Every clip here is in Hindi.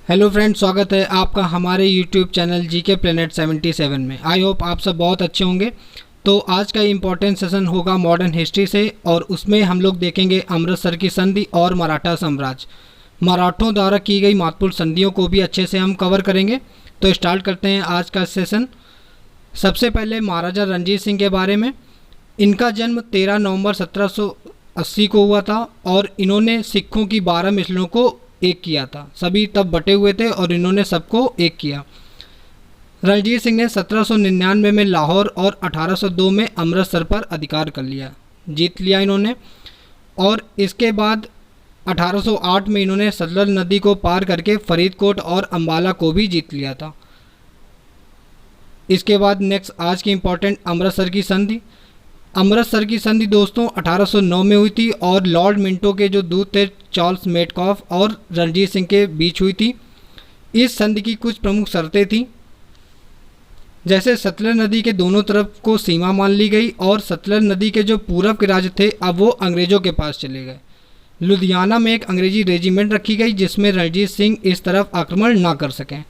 हेलो फ्रेंड्स, स्वागत है आपका हमारे यूट्यूब चैनल जीके प्लेनेट 77 में। आई होप आप सब बहुत अच्छे होंगे। तो आज का इम्पोर्टेंट सेशन होगा मॉडर्न हिस्ट्री से, और उसमें हम लोग देखेंगे अमृतसर की संधि और मराठा साम्राज्य। मराठों द्वारा की गई महत्वपूर्ण संधियों को भी अच्छे से हम कवर करेंगे। तो स्टार्ट करते हैं आज का सेशन। सबसे पहले महाराजा रणजीत सिंह के बारे में। इनका जन्म 13 नवंबर 1780 को हुआ था, और इन्होंने सिखों की 12 मिसलों को एक किया था। सभी तब बटे हुए थे और इन्होंने सबको एक किया। रणजीत सिंह ने 1799 में लाहौर और 1802 में अमृतसर पर अधिकार कर लिया, जीत लिया इन्होंने। और इसके बाद 1808 में इन्होंने सतलज नदी को पार करके फरीदकोट और अंबाला को भी जीत लिया था। इसके बाद नेक्स्ट आज की इम्पोर्टेंट अमृतसर की संधि। अमृतसर की संधि दोस्तों 1809 में हुई थी, और लॉर्ड मिंटो के जो दूत थे चार्ल्स मेटकॉफ और रणजीत सिंह के बीच हुई थी। इस संधि की कुछ प्रमुख शर्तें थीं, जैसे सतलज नदी के दोनों तरफ को सीमा मान ली गई, और सतलज नदी के जो पूरब के राज्य थे अब वो अंग्रेज़ों के पास चले गए। लुधियाना में एक अंग्रेजी रेजिमेंट रखी गई जिसमें रणजीत सिंह इस तरफ आक्रमण ना कर सकें।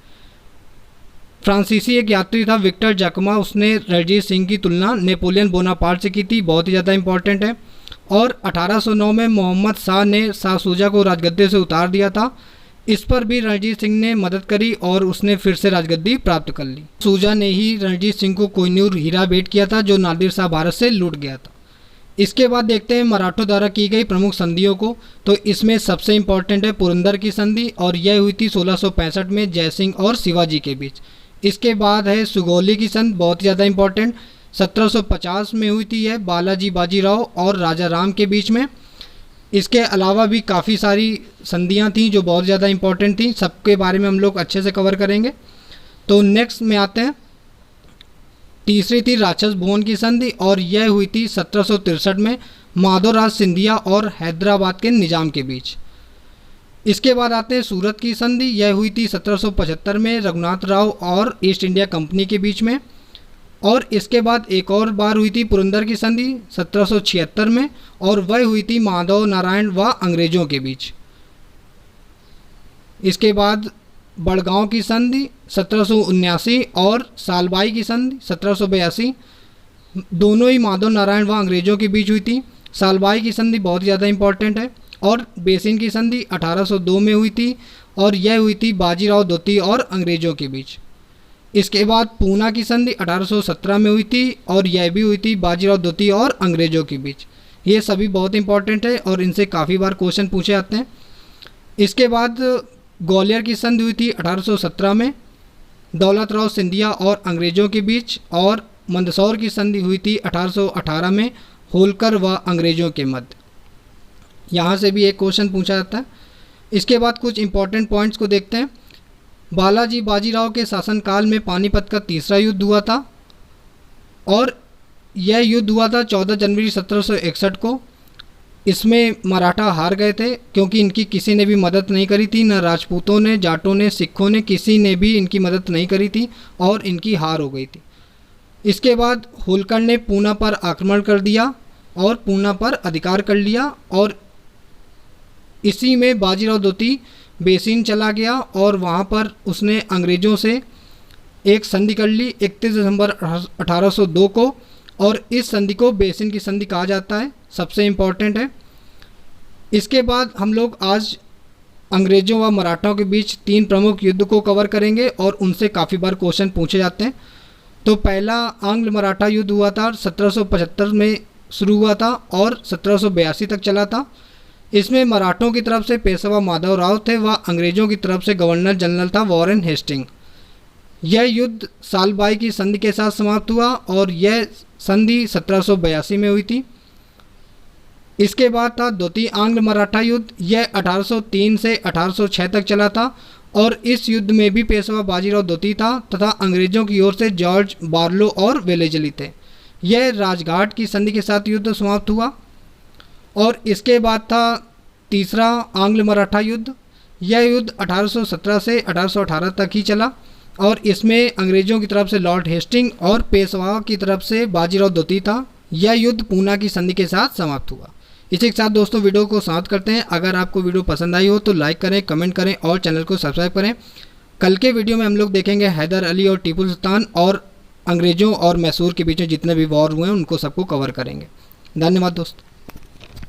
फ्रांसीसी एक यात्री था विक्टर जैकमा, उसने रणजीत सिंह की तुलना नेपोलियन बोनापार्ट से की थी, बहुत ही ज़्यादा इंपॉर्टेंट है। और 1809 में मोहम्मद शाह ने शाह सूजा को राजगद्दी से उतार दिया था। इस पर भी रणजीत सिंह ने मदद करी और उसने फिर से राजगद्दी प्राप्त कर ली। सूजा ने ही रणजीत सिंह को कोहिनूर हीरा भेंट किया था जो नादिर शाह भारत से लूट गया था। इसके बाद देखते हैं मराठों द्वारा की गई प्रमुख संधियों को। तो इसमें सबसे इम्पॉर्टेंट है पुरंदर की संधि, और यह हुई थी 1665 में जयसिंह और शिवाजी के बीच। इसके बाद है सुगौली की संधि, बहुत ज़्यादा इंपॉर्टेंट, 1750 में हुई थी यह बालाजी बाजीराव और राजा राम के बीच में। इसके अलावा भी काफ़ी सारी संधियां थीं जो बहुत ज़्यादा इंपॉर्टेंट थीं, सबके बारे में हम लोग अच्छे से कवर करेंगे। तो नेक्स्ट में आते हैं, तीसरी थी राक्षस भुवन की संधि, और यह हुई थी 1763 में माधवराज सिंधिया और हैदराबाद के निज़ाम के बीच। इसके बाद आते हैं सूरत की संधि, यह हुई थी 1775 में रघुनाथ राव और ईस्ट इंडिया कंपनी के बीच में। और इसके बाद एक और बार हुई थी पुरंदर की संधि 1776 में, और वह हुई थी माधव नारायण व अंग्रेज़ों के बीच। इसके बाद बड़गांव की संधि 1779 और सालबाई की संधि 1782, दोनों ही माधव नारायण व अंग्रेज़ों के बीच हुई थी। सालबाई की संधि बहुत ज़्यादा इंपॉर्टेंट है। और बेसिन की संधि 1802 में हुई थी, और यह हुई थी बाजीराव धोती और अंग्रेज़ों के बीच। इसके बाद पूना की संधि 1817 में हुई थी, और यह भी हुई थी बाजीराव धोती और अंग्रेज़ों के बीच। ये सभी बहुत इंपॉर्टेंट है और इनसे काफ़ी बार क्वेश्चन पूछे जाते हैं। इसके बाद ग्वालियर की संधि हुई थी 1817 में दौलत राव सिंधिया और अंग्रेज़ों के बीच, और मंदसौर की संधि हुई थी 1818 में होलकर व अंग्रेज़ों के मध्य। यहाँ से भी एक क्वेश्चन पूछा जाता है। इसके बाद कुछ इंपॉर्टेंट पॉइंट्स को देखते हैं। बालाजी बाजीराव के शासनकाल में पानीपत का तीसरा युद्ध हुआ था, और यह युद्ध हुआ था 14 जनवरी 1761 को। इसमें मराठा हार गए थे क्योंकि इनकी किसी ने भी मदद नहीं करी थी, न राजपूतों ने, जाटों ने, सिखों ने, किसी ने भी इनकी मदद नहीं करी थी, और इनकी हार हो गई थी। इसके बाद होलकर ने पूना पर आक्रमण कर दिया और पूना पर अधिकार कर लिया, और इसी में बाजीराव धोती बेसिन चला गया और वहाँ पर उसने अंग्रेज़ों से एक संधि कर ली 31 दिसंबर 1802 को, और इस संधि को बेसिन की संधि कहा जाता है, सबसे इम्पॉर्टेंट है। इसके बाद हम लोग आज अंग्रेज़ों व मराठाओं के बीच 3 प्रमुख युद्ध को कवर करेंगे, और उनसे काफ़ी बार क्वेश्चन पूछे जाते हैं। तो पहला आंग्ल मराठा युद्ध हुआ था 1775 में शुरू हुआ था और 1782 तक चला था। इसमें मराठों की तरफ से पेशवा माधव राव थे व अंग्रेज़ों की तरफ से गवर्नर जनरल था वॉरेन हेस्टिंग। यह युद्ध सालबाई की संधि के साथ समाप्त हुआ, और यह संधि 1782 में हुई थी। इसके बाद था द्वितीय आंग्ल मराठा युद्ध, यह 1803 से 1806 तक चला था, और इस युद्ध में भी पेशवा बाजीराव धोती था तथा अंग्रेज़ों की ओर से जॉर्ज बार्लो और वेलेजली थे। यह राजघाट की संधि के साथ युद्ध समाप्त हुआ। और इसके बाद था तीसरा आंग्ल मराठा युद्ध, यह युद्ध 1817 से 1818 तक ही चला, और इसमें अंग्रेज़ों की तरफ से लॉर्ड हेस्टिंग और पेशवा की तरफ से बाजीराव धोती था। यह युद्ध पूना की संधि के साथ समाप्त हुआ। इसी के साथ दोस्तों वीडियो को समाप्त करते हैं। अगर आपको वीडियो पसंद आई हो तो लाइक करें, कमेंट करें और चैनल को सब्सक्राइब करें। कल के वीडियो में हम लोग देखेंगे हैदर अली और टीपू सुल्तान और अंग्रेज़ों और मैसूर के बीच में जितने भी वॉर हुए हैं उनको सबको कवर करेंगे। धन्यवाद दोस्तों।